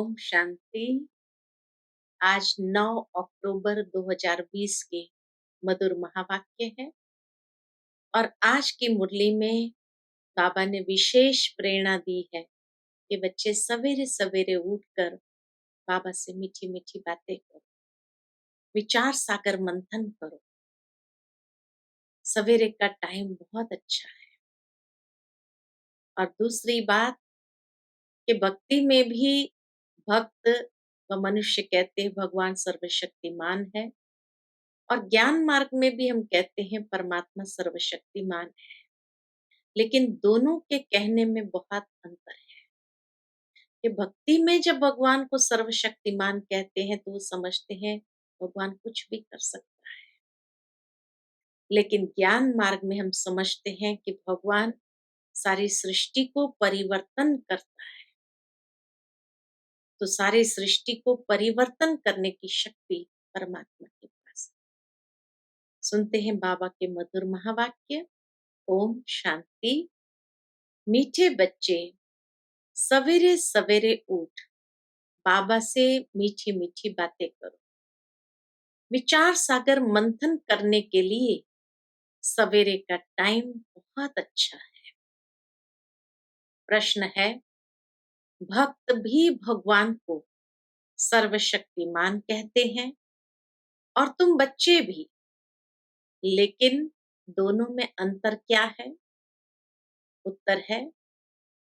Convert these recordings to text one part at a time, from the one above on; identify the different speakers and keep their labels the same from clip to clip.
Speaker 1: ओम शांति। आज 9 अक्टूबर 2020 के मधुर महावाक्य है और आज की मुरली में बाबा ने विशेष प्रेरणा दी है कि बच्चे सवेरे सवेरे उठकर बाबा से मीठी मीठी बातें करो, विचार सागर मंथन करो। सवेरे का टाइम बहुत अच्छा है। और दूसरी बात कि भक्ति में भी भक्त व मनुष्य कहते हैं भगवान सर्वशक्तिमान है, और ज्ञान मार्ग में भी हम कहते हैं परमात्मा सर्वशक्तिमान है। लेकिन दोनों के कहने में बहुत अंतर है कि भक्ति में जब भगवान को सर्वशक्तिमान कहते हैं तो वो समझते हैं भगवान कुछ भी कर सकता है। लेकिन ज्ञान मार्ग में हम समझते हैं कि भगवान सारी सृष्टि को परिवर्तन करता है, तो सारी सृष्टि को परिवर्तन करने की शक्ति परमात्मा के पास है। सुनते हैं बाबा के मधुर महावाक्य। ओम शांति। मीठे बच्चे, सवेरे सवेरे उठ बाबा से मीठी मीठी बातें करो। विचार सागर मंथन करने के लिए सवेरे का टाइम बहुत अच्छा है। प्रश्न है, भक्त भी भगवान को सर्वशक्तिमान कहते हैं और तुम बच्चे भी, लेकिन दोनों में अंतर क्या है? उत्तर है,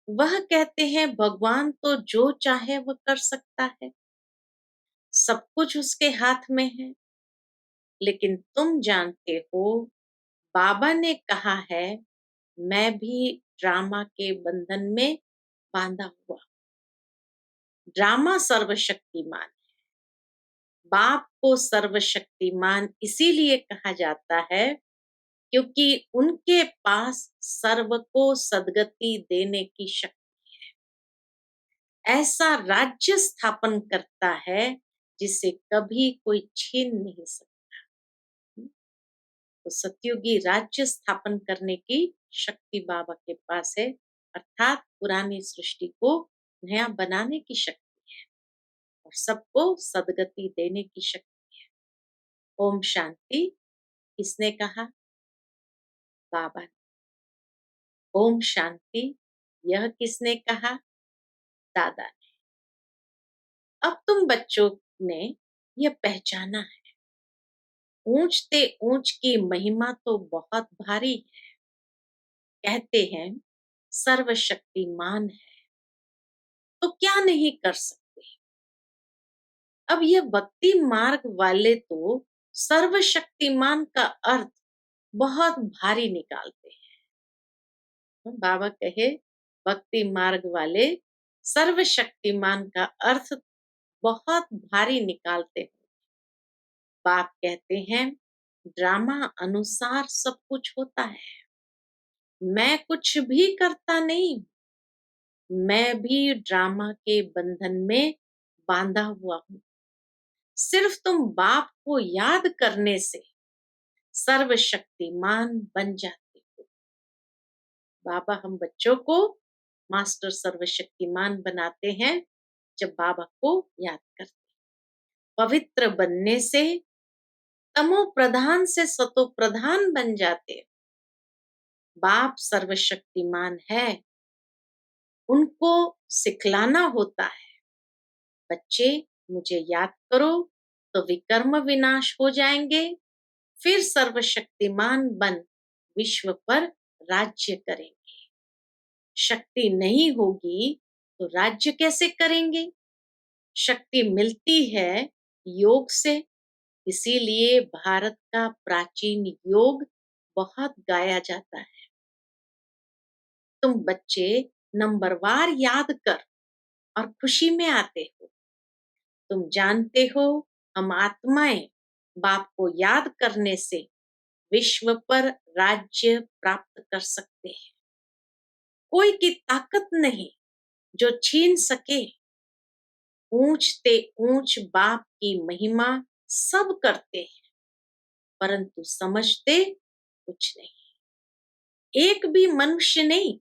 Speaker 1: वह कहते हैं भगवान तो जो चाहे वह कर सकता है, सब कुछ उसके हाथ में है। लेकिन तुम जानते हो बाबा ने कहा है मैं भी ड्रामा के बंधन में बांधा हुआ। ड्रामा सर्वशक्तिमान है। बाप को सर्वशक्तिमान इसीलिए कहा जाता है क्योंकि उनके पास सर्व को सद्गति देने की शक्ति है। ऐसा राज्य स्थापन करता है जिसे कभी कोई छीन नहीं सकता। तो सतयुगी राज्य स्थापन करने की शक्ति बाबा के पास है, अर्थात पुरानी सृष्टि को नया बनाने की शक्ति है और सबको सद्गति देने की शक्ति है। ओम शांति। किसने कहा? बाबा ने। ओम शांति यह किसने कहा? दादा ने। अब तुम बच्चों ने यह पहचाना है, ऊंचते ऊंच की महिमा तो बहुत भारी है। कहते हैं सर्वशक्तिमान है तो क्या नहीं कर सकते। अब ये भक्ति मार्ग वाले तो सर्वशक्तिमान का अर्थ बहुत भारी निकालते हैं। तो बाबा कहे भक्ति मार्ग वाले सर्वशक्तिमान का अर्थ बहुत भारी निकालते हैं। बाप कहते हैं ड्रामा अनुसार सब कुछ होता है, मैं कुछ भी करता नहीं, मैं भी ड्रामा के बंधन में बांधा हुआ हूं। सिर्फ तुम बाप को याद करने से सर्वशक्तिमान बन जाते हो। बाबा हम बच्चों को मास्टर सर्वशक्तिमान बनाते हैं जब बाबा को याद करते हैं। पवित्र बनने से तमो प्रधान से सतो प्रधान बन जाते। बाप सर्वशक्तिमान है, उनको सिखलाना होता है, बच्चे मुझे याद करो तो विकर्म विनाश हो जाएंगे, फिर सर्वशक्तिमान बन विश्व पर राज्य करेंगे। शक्ति नहीं होगी तो राज्य कैसे करेंगे? शक्ति मिलती है योग से, इसीलिए भारत का प्राचीन योग बहुत गाया जाता है। तुम बच्चे नंबरवार याद कर और खुशी में आते हो। तुम जानते हो हम आत्माएं बाप को याद करने से विश्व पर राज्य प्राप्त कर सकते हैं। कोई की ताकत नहीं जो छीन सके। ऊंचते ऊंच बाप की महिमा सब करते हैं, परंतु समझते कुछ नहीं। एक भी मनुष्य नहीं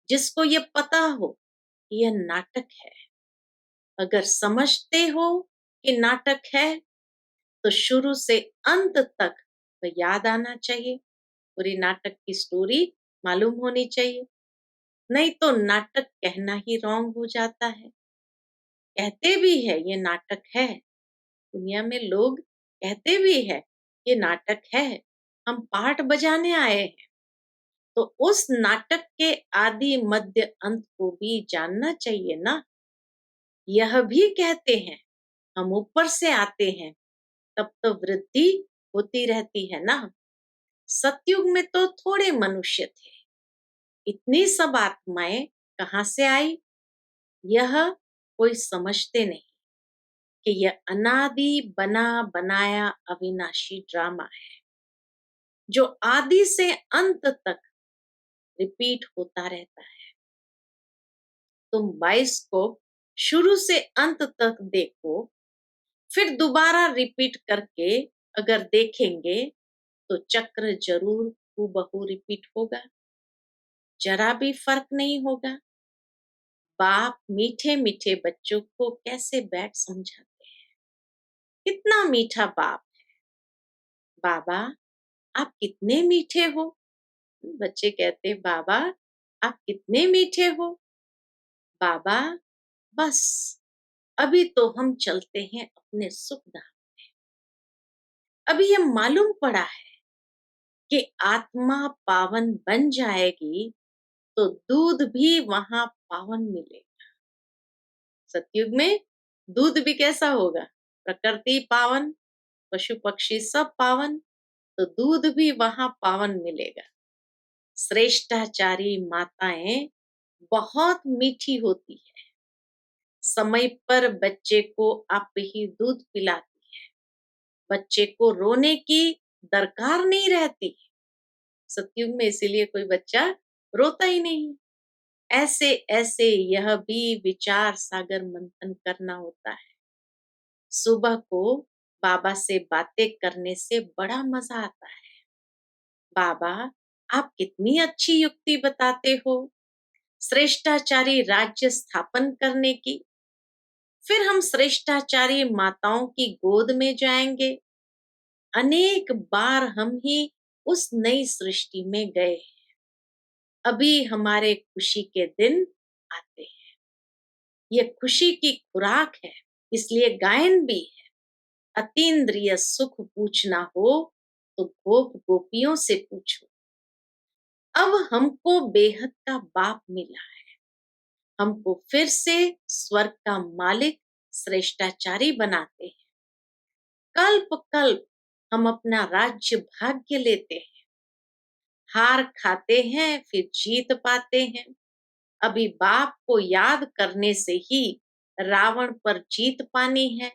Speaker 1: जिसको ये पता हो कि यह नाटक है। अगर समझते हो कि नाटक है, तो शुरू से अंत तक तो याद आना चाहिए, पूरी नाटक की स्टोरी मालूम होनी चाहिए। नहीं तो नाटक कहना ही रॉन्ग हो जाता है। कहते भी है ये नाटक है, दुनिया में लोग कहते भी है ये नाटक है, हम पार्ट बजाने आए हैं। तो उस नाटक के आदि मध्य अंत को भी जानना चाहिए ना। यह भी कहते हैं हम ऊपर से आते हैं, तब तो वृद्धि होती रहती है ना। सतयुग में तो थोड़े मनुष्य थे, इतनी सब आत्माएं कहाँ से आई, यह कोई समझते नहीं कि यह अनादि बना बनाया अविनाशी ड्रामा है, जो आदि से अंत तक रिपीट होता रहता है। तुम बाइस्कोप शुरू से अंत तक देखो, फिर दोबारा रिपीट करके अगर देखेंगे तो चक्र जरूर हूबहू रिपीट होगा, जरा भी फर्क नहीं होगा। बाप मीठे मीठे बच्चों को कैसे बैठ समझाते हैं, कितना मीठा बाप। बाबा आप कितने मीठे हो। बच्चे कहते बाबा आप कितने मीठे हो। बाबा बस अभी तो हम चलते हैं अपने सुख धाम। अभी ये मालूम पड़ा है कि आत्मा पावन बन जाएगी तो दूध भी वहां पावन मिलेगा। सतयुग में दूध भी कैसा होगा, प्रकृति पावन, पशु पक्षी सब पावन, तो दूध भी वहां पावन मिलेगा। श्रेष्ठाचारी माताएं बहुत मीठी होती है, समय पर बच्चे को आप ही दूध पिलाती है, बच्चे को रोने की दरकार नहीं रहती। सतयुग में इसीलिए कोई बच्चा रोता ही नहीं। ऐसे ऐसे यह भी विचार सागर मंथन करना होता है। सुबह को बाबा से बातें करने से बड़ा मजा आता है। बाबा आप कितनी अच्छी युक्ति बताते हो श्रेष्ठाचारी राज्य स्थापन करने की। फिर हम श्रेष्ठाचारी माताओं की गोद में जाएंगे। अनेक बार हम ही उस नई सृष्टि में गए, अभी हमारे खुशी के दिन आते हैं। ये खुशी की खुराक है, इसलिए गायन भी है। अतीन्द्रिय सुख पूछना हो तो गोप गोपियों से पूछो। अब हमको बेहद का बाप मिला है, हमको फिर से स्वर्ग का मालिक श्रेष्ठाचारी बनाते हैं। कल्प कल्प हम अपना राज्य भाग्य लेते हैं, हार खाते हैं फिर जीत पाते हैं। अभी बाप को याद करने से ही रावण पर जीत पानी है,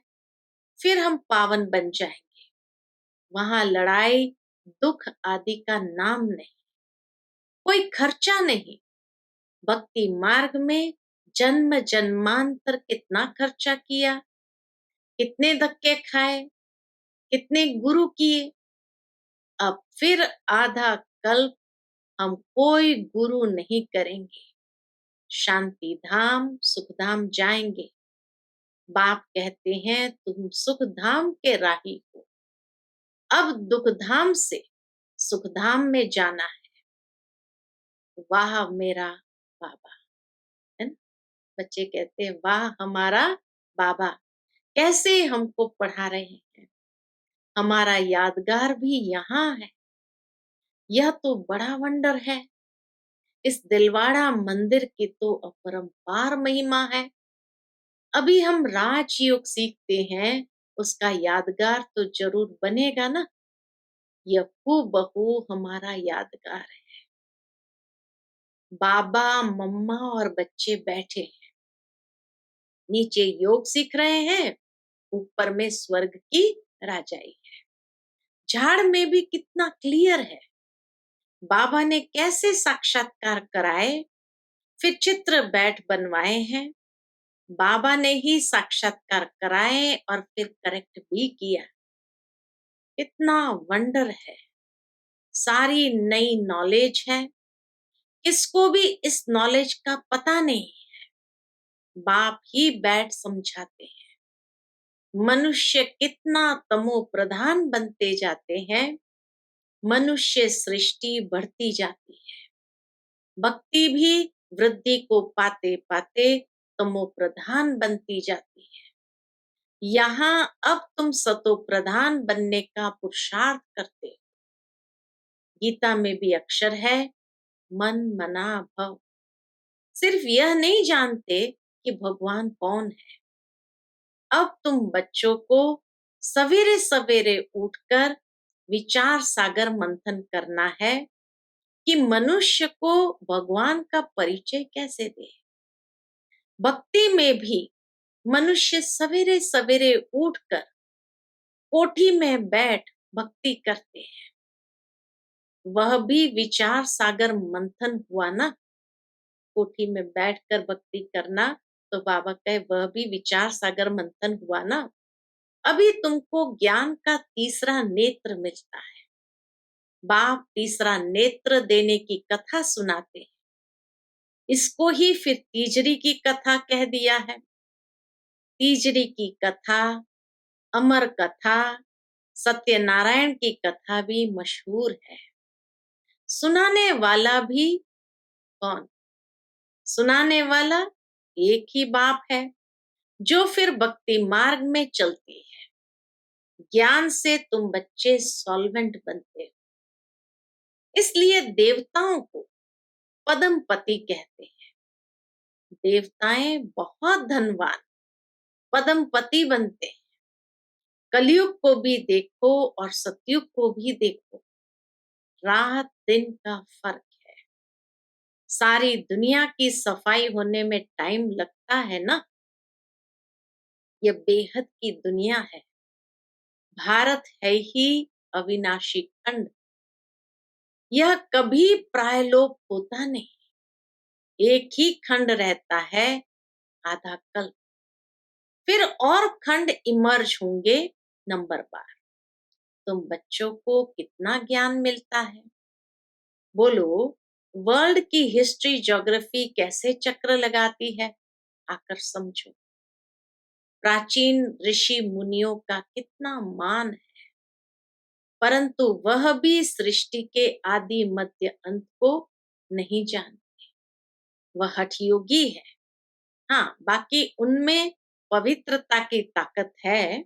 Speaker 1: फिर हम पावन बन जाएंगे। वहां लड़ाई दुख आदि का नाम नहीं, कोई खर्चा नहीं। भक्ति मार्ग में जन्म जन्मांतर कितना खर्चा किया, कितने धक्के खाए, कितने गुरु किए। अब फिर आधा कल्प हम कोई गुरु नहीं करेंगे, शांति धाम सुख धाम जाएंगे। बाप कहते हैं तुम सुख धाम के राही हो, अब दुख धाम से सुख धाम में जाना है। वाह मेरा बाबा, है ना। बच्चे कहते हैं वाह हमारा बाबा, कैसे हमको पढ़ा रहे हैं। हमारा यादगार भी यहाँ है, यह तो बड़ा वंडर है। इस दिलवाड़ा मंदिर की तो अपरंपार महिमा है। अभी हम राजयोग सीखते हैं, उसका यादगार तो जरूर बनेगा ना। यह हूबहू हमारा यादगार है। बाबा मम्मा और बच्चे बैठे हैं, नीचे योग सीख रहे हैं, ऊपर में स्वर्ग की राजाई है। झाड़ में भी कितना क्लियर है, बाबा ने कैसे साक्षात्कार कराए, फिर चित्र बैठ बनवाए हैं। बाबा ने ही साक्षात्कार कराए और फिर करेक्ट भी किया। कितना वंडर है, सारी नई नॉलेज है, किसको भी इस नॉलेज का पता नहीं। बाप ही बैठ समझाते हैं। मनुष्य कितना तमो प्रधान बनते जाते हैं, मनुष्य सृष्टि बढ़ती जाती है। भक्ति भी वृद्धि को पाते पाते तमो प्रधान बनती जाती है। यहाँ अब तुम सतो प्रधान बनने का पुरुषार्थ करते हो। गीता में भी अक्षर है मन मना भव। सिर्फ यह नहीं जानते कि भगवान कौन है। अब तुम बच्चों को सवेरे सवेरे उठकर विचार सागर मंथन करना है कि मनुष्य को भगवान का परिचय कैसे दे। भक्ति में भी मनुष्य सवेरे सवेरे उठकर कोठी में बैठ भक्ति करते हैं। वह भी विचार सागर मंथन हुआ ना। कोठी में बैठकर भक्ति करना, तो बाबा कहे वह भी विचार सागर मंथन हुआ ना। अभी तुमको ज्ञान का तीसरा नेत्र मिलता है। बाप तीसरा नेत्र देने की कथा सुनाते हैं। इसको ही फिर तीजरी की कथा कह दिया है। तीजरी की कथा, अमर कथा, सत्यनारायण की कथा भी मशहूर है। सुनाने वाला भी कौन? सुनाने वाला एक ही बाप है, जो फिर भक्ति मार्ग में चलती है। ज्ञान से तुम बच्चे सॉल्वेंट बनते हो। इसलिए देवताओं को पद्मपति कहते हैं। देवताएं बहुत धनवान पद्मपति बनते हैं। कलयुग को भी देखो और सतयुग को भी देखो, रात दिन का फर्क है। सारी दुनिया की सफाई होने में टाइम लगता है ना। यह बेहद की दुनिया है। भारत है ही अविनाशी खंड। यह कभी प्रायलोप होता नहीं। एक ही खंड रहता है आधा कल्प। फिर और खंड इमर्ज होंगे नंबर बार। तुम बच्चों को कितना ज्ञान मिलता है। बोलो, वर्ल्ड की हिस्ट्री ज्योग्राफी कैसे चक्र लगाती है, आकर समझो। प्राचीन ऋषि मुनियों का कितना मान है, परंतु वह भी सृष्टि के आदि मध्य अंत को नहीं जानते। वह हठयोगी है। हाँ, बाकी उनमें पवित्रता की ताकत है,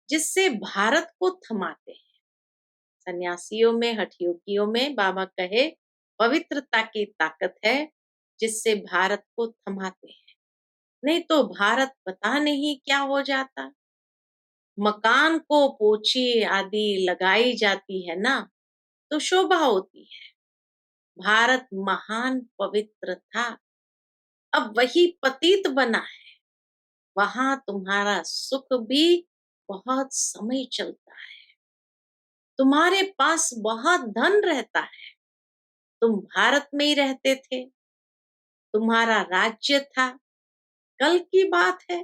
Speaker 1: जिससे भारत को थमाते हैं। सन्यासियों में, हठयोगियों में बाबा कहे पवित्रता की ताकत है, जिससे भारत को थमाते हैं। नहीं तो भारत पता नहीं क्या हो जाता। मकान को पोछी आदि लगाई जाती है ना, तो शोभा होती है। भारत महान पवित्र था, अब वही पतित बना है। वहां तुम्हारा सुख भी बहुत समय चलता है। तुम्हारे पास बहुत धन रहता है। तुम भारत में ही रहते थे, तुम्हारा राज्य था। कल की बात है।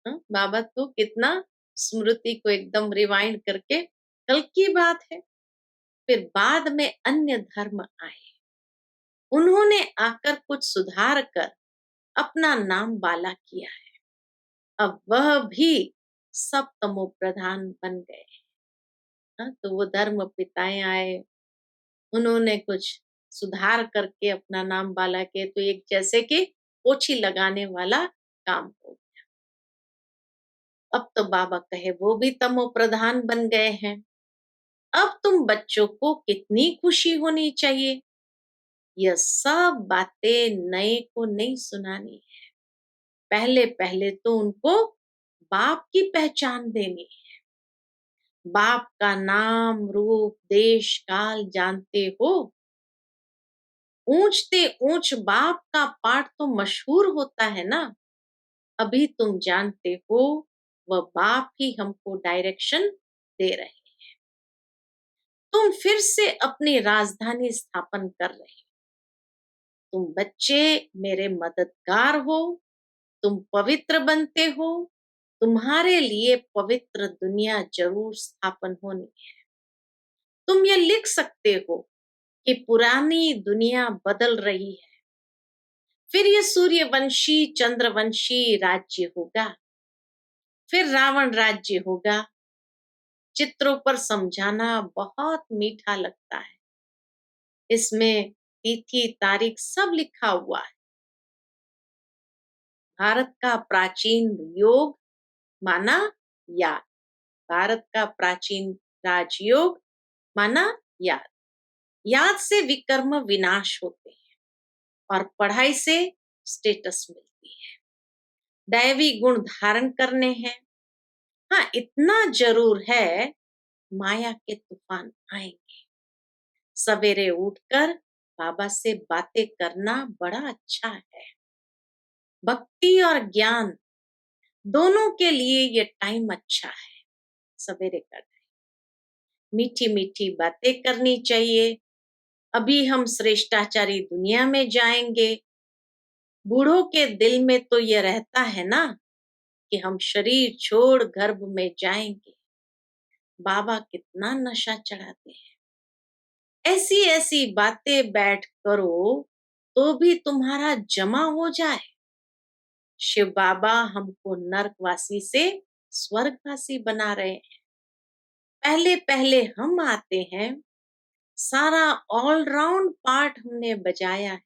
Speaker 1: बाबा तो कितना स्मृति को एकदम रिवाइंड करके, कल की बात है। फिर बाद में अन्य धर्म आए। उन्होंने आकर कुछ सुधार कर अपना नाम बाला किया है। अब वह भी सब तमो प्रधान बन गए। तो वो धर्म पिताएं आए, उन्होंने कुछ सुधार करके अपना नाम बाला के, तो एक जैसे कि पोछी लगाने वाला काम हो गया। अब तो बाबा कहे वो भी तमो प्रधान बन गए हैं। अब तुम बच्चों को कितनी खुशी होनी चाहिए। यह सब बातें नए को नहीं सुनानी है। पहले पहले तो उनको बाप की पहचान देनी है। बाप का नाम, रूप, देश, काल जानते हो। ऊंचते ऊंच बाप का पाठ तो मशहूर होता है ना। अभी तुम जानते हो वह बाप ही हमको डायरेक्शन दे रहे हैं। तुम फिर से अपनी राजधानी स्थापन कर रहे हो। तुम बच्चे मेरे मददगार हो। तुम पवित्र बनते हो। तुम्हारे लिए पवित्र दुनिया जरूर स्थापन होनी है। तुम ये लिख सकते हो कि पुरानी दुनिया बदल रही है, फिर ये सूर्यवंशी चंद्रवंशी राज्य होगा, फिर रावण राज्य होगा। चित्रों पर समझाना बहुत मीठा लगता है। इसमें तिथि तारीख सब लिखा हुआ है। भारत का प्राचीन योग माना याद, भारत का प्राचीन राजयोग माना याद। याद से विकर्म विनाश होते हैं और पढ़ाई से स्टेटस मिलती है। दैवी गुण धारण करने हैं। हाँ, इतना जरूर है, माया के तूफान आएंगे। सवेरे उठकर बाबा से बातें करना बड़ा अच्छा है। भक्ति और ज्ञान दोनों के लिए ये टाइम अच्छा है, सवेरे का टाइम। मीठी मीठी बातें करनी चाहिए। अभी हम श्रेष्ठाचारी दुनिया में जाएंगे। बूढ़ों के दिल में तो ये रहता है ना कि हम शरीर छोड़ गर्भ में जाएंगे। बाबा कितना नशा चढ़ाते हैं। ऐसी ऐसी बातें बैठ करो तो भी तुम्हारा जमा हो जाए। शिव बाबा हमको नरकवासी से स्वर्गवासी बना रहे हैं। पहले पहले हम आते हैं, सारा ऑलराउंड पार्ट हमने बजाया है।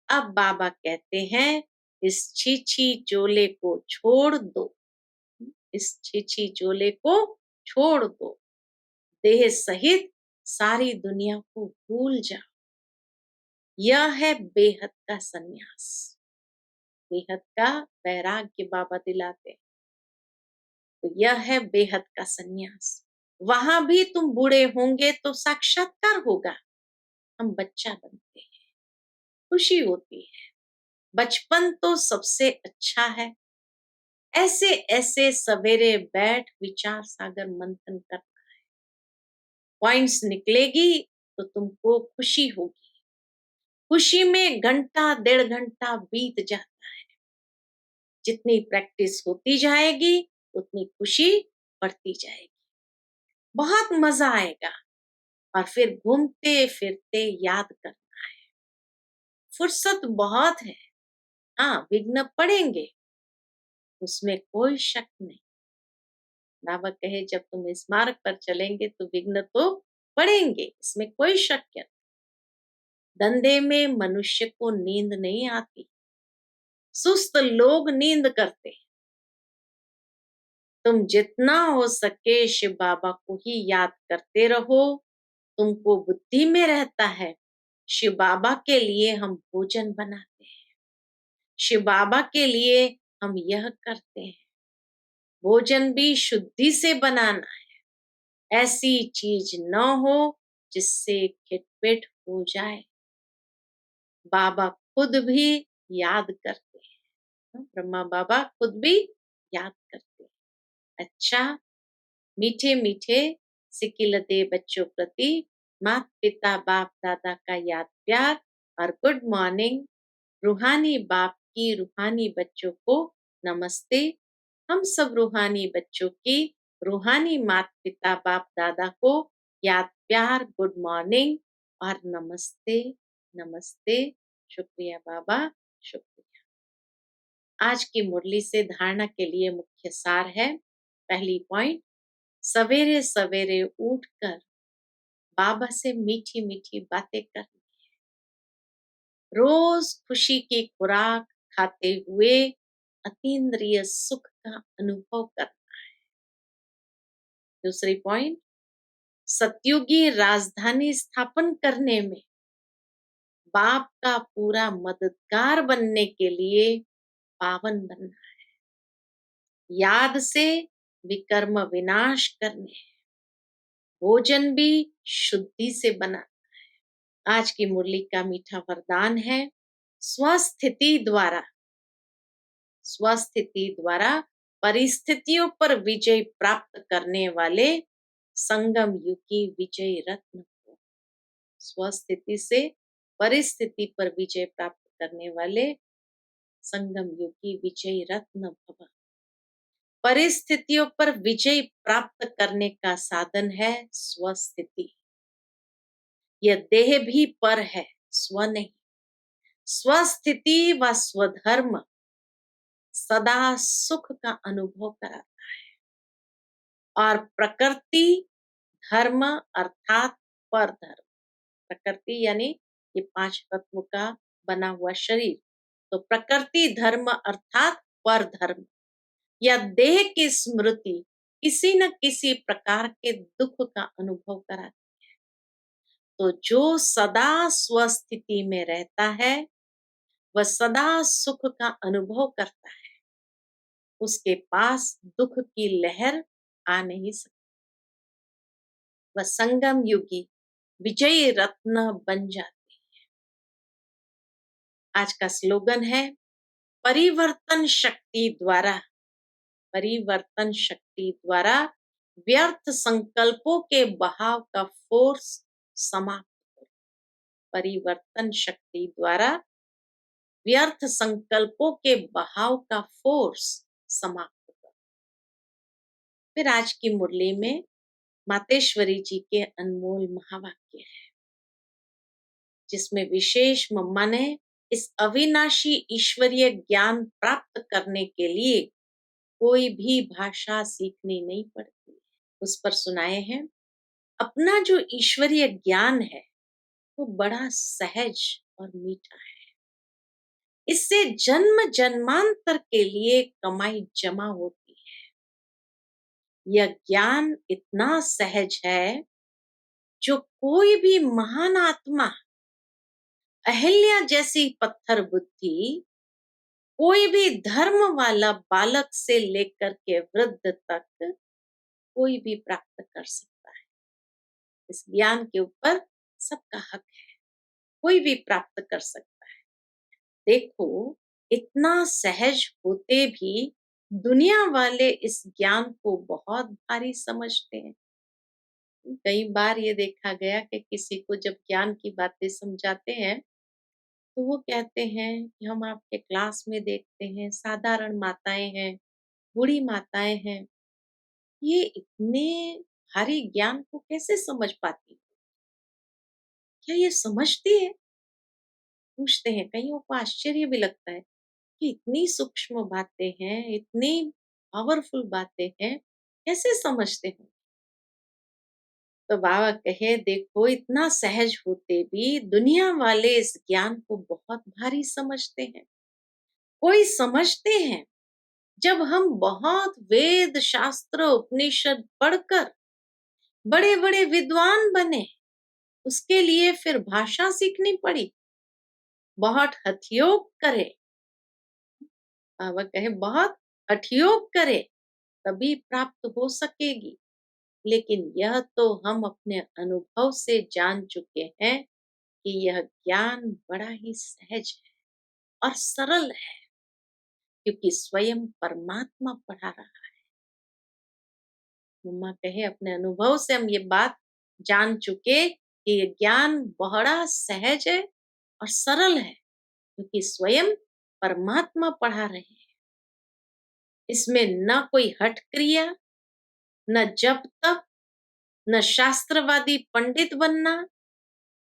Speaker 1: अब बाबा कहते हैं, इस छीछी चोले को छोड़ दो, इस छीछी चोले को छोड़ दो, देह सहित सारी दुनिया को भूल जाओ। यह है बेहद का सन्यास। बेहद का वैराग्य बाबा दिलाते हैं। तो यह है बेहद का सन्यास। वहां भी तुम बूढ़े होंगे तो साक्षात्कार होगा। हम बच्चा बनते हैं, खुशी होती है। बचपन तो सबसे अच्छा है। ऐसे ऐसे सवेरे बैठ विचार सागर मंथन कर, पॉइंट्स निकलेगी तो तुमको खुशी होगी। खुशी में घंटा 1.5 घंटा बीत जाता है। जितनी प्रैक्टिस होती जाएगी उतनी खुशी बढ़ती जाएगी। बहुत मजा आएगा और फिर घूमते फिरते याद करना है। फुर्सत बहुत है। हाँ, विघ्न पड़ेंगे, उसमें कोई शक नहीं। बाबा कहे जब तुम इस मार्ग पर चलेंगे तो विघ्न तो पड़ेंगे, इसमें कोई शक नहीं। धंधे में मनुष्य को नींद नहीं आती। सुस्त लोग नींद करते। तुम जितना हो सके शिव बाबा को ही याद करते रहो। तुमको बुद्धि में रहता है, शिव बाबा के लिए हम भोजन बनाते हैं, शिव बाबा के लिए हम यह करते हैं। भोजन भी शुद्धि से बनाना है। ऐसी चीज न हो जिससे खिटपिट हो जाए। बाबा खुद भी याद करते हैं। ब्रह्मा बाबा खुद भी याद करते हैं। अच्छा, मीठे मीठे सिकिलते बच्चों प्रति माता पिता बाप दादा का याद प्यार और गुड मॉर्निंग। रूहानी बाप की रूहानी बच्चों को नमस्ते। हम सब रूहानी बच्चों की रूहानी माता पिता बाप दादा को याद प्यार, गुड मॉर्निंग और नमस्ते नमस्ते। शुक्रिया बाबा, शुक्रिया। आज की मुरली से धारणा के लिए मुख्य सार है। पहली पॉइंट, सवेरे सवेरे उठकर बाबा से मीठी मीठी बातें करनी है। रोज खुशी की खुराक खाते हुए अतीन्द्रिय सुख का अनुभव करना है। दूसरी पॉइंट, सतयुगी राजधानी स्थापन करने में बाप का पूरा मददगार बनने के लिए पावन बनना है। याद से विकर्म विनाश करने हैं। भोजन भी शुद्धि से बना। आज की मुरली का मीठा वरदान है, स्वस्थिति द्वारा परिस्थितियों पर विजय प्राप्त करने वाले संगम युगी विजय रत्न हो। स्वस्थिति से परिस्थिति पर विजय प्राप्त करने वाले संगम युगी विजय रत्न भव। परिस्थितियों पर विजय प्राप्त करने का साधन है स्वस्थिति। यह देह भी पर है, स्व नहीं। स्वस्थिति व स्वधर्म सदा सुख का अनुभव कराता है। और प्रकृति धर्म अर्थात परधर्म, प्रकृति यानी ये 5 तत्व का बना हुआ शरीर, तो प्रकृति धर्म अर्थात परधर्म या देह की स्मृति किसी न किसी प्रकार के दुख का अनुभव कराती। तो जो सदा स्वस्थिति में रहता है वह सदा सुख का अनुभव करता है, उसके पास दुख की लहर आ नहीं सकती। वह संगम युगी विजयी रत्न बन जाती। आज का स्लोगन है परिवर्तन शक्ति द्वारा, परिवर्तन शक्ति द्वारा व्यर्थ संकल्पों के बहाव का फोर्स समाप्त करो। परिवर्तन शक्ति द्वारा व्यर्थ संकल्पों के बहाव का फोर्स समाप्त करो। फिर आज की मुरली में मातेश्वरी जी के अनमोल महावाक्य है, जिसमें विशेष मम्मा ने इस अविनाशी ईश्वरीय ज्ञान प्राप्त करने के लिए कोई भी भाषा सीखनी नहीं पड़ती, उस पर सुनाए हैं। अपना जो ईश्वरीय ज्ञान है वो बड़ा सहज और मीठा है, इससे जन्म जन्मांतर के लिए कमाई जमा होती है। यह ज्ञान इतना सहज है, जो कोई भी महान आत्मा, अहिल्या जैसी पत्थर बुद्धि, कोई भी धर्म वाला बालक से लेकर के वृद्ध तक कोई भी प्राप्त कर सकता है। इस ज्ञान के ऊपर सबका हक है, कोई भी प्राप्त कर सकता है। देखो, इतना सहज होते भी दुनिया वाले इस ज्ञान को बहुत भारी समझते हैं। कई बार ये देखा गया कि किसी को जब ज्ञान की बातें समझाते हैं तो वो कहते हैं कि हम आपके क्लास में देखते हैं साधारण माताएं हैं, बूढ़ी माताएं हैं, ये इतने भारी ज्ञान को कैसे समझ पाती, क्या ये समझती है? पूछते हैं। कईयों को आश्चर्य भी लगता है कि इतनी सूक्ष्म बातें हैं, इतनी पावरफुल बातें हैं, कैसे समझते हैं? तो बाबा कहे देखो, इतना सहज होते भी दुनिया वाले इस ज्ञान को बहुत भारी समझते हैं। कोई समझते हैं जब हम बहुत वेद शास्त्र उपनिषद पढ़कर बड़े बड़े विद्वान बने, उसके लिए फिर भाषा सीखनी पड़ी, बहुत हठयोग करे। बाबा कहे बहुत हठयोग करे तभी प्राप्त हो सकेगी। लेकिन यह तो हम अपने अनुभव से जान चुके हैं कि यह ज्ञान बड़ा ही सहज है और सरल है, क्योंकि स्वयं परमात्मा पढ़ा रहा है। मम्मा कहे अपने अनुभव से हम ये बात जान चुके कि ये ज्ञान बड़ा सहज है और सरल है, क्योंकि स्वयं परमात्मा पढ़ा रहे हैं। इसमें न कोई हठ क्रिया, न जप तप, न शास्त्रवादी पंडित बनना,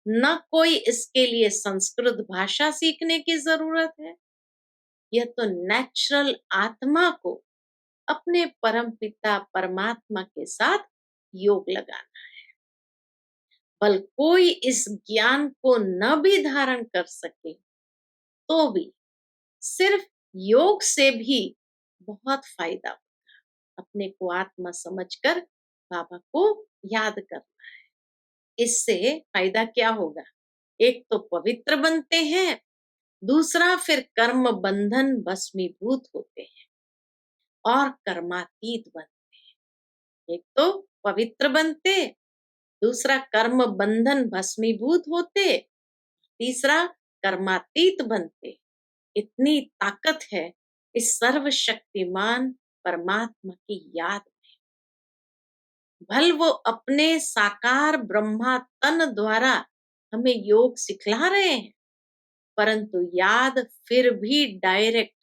Speaker 1: न कोई इसके लिए संस्कृत भाषा सीखने की जरूरत है। यह तो नेचुरल आत्मा को अपने परम पिता परमात्मा के साथ योग लगाना है। बल कोई इस ज्ञान को न भी धारण कर सके तो भी सिर्फ योग से भी बहुत फायदा होगा। अपने को आत्मा समझकर बाबा को याद करना है। इससे फायदा क्या होगा? एक तो पवित्र बनते हैं, दूसरा फिर कर्म बंधन भस्मीभूत होते हैं और कर्मातीत बनते हैं। एक तो पवित्र बनते, दूसरा कर्म बंधन भस्मीभूत होते, तीसरा कर्मातीत बनते। इतनी ताकत है इस सर्वशक्तिमान परमात्मा की याद में। भल वो अपने साकार ब्रह्मा तन द्वारा हमें योग सिखला रहे हैं, परंतु याद फिर भी डायरेक्ट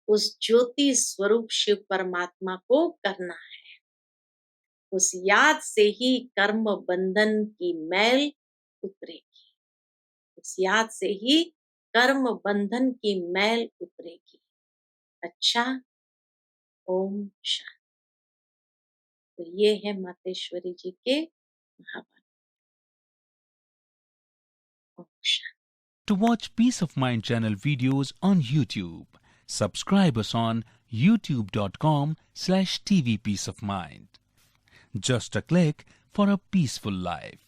Speaker 1: उस ज्योति स्वरूप शिव परमात्मा को करना है। उस याद से ही कर्म बंधन की मैल उतरेगी, उस याद से ही कर्म बंधन की मैल उतरेगी। अच्छा, ओम शांति। तो ये है मातेश्वरी जी के महावाक्य। Om Shanti.
Speaker 2: To watch Peace of Mind channel videos on YouTube, subscribe us on youtube.com/tvpeaceofmind. Just a click for a peaceful life.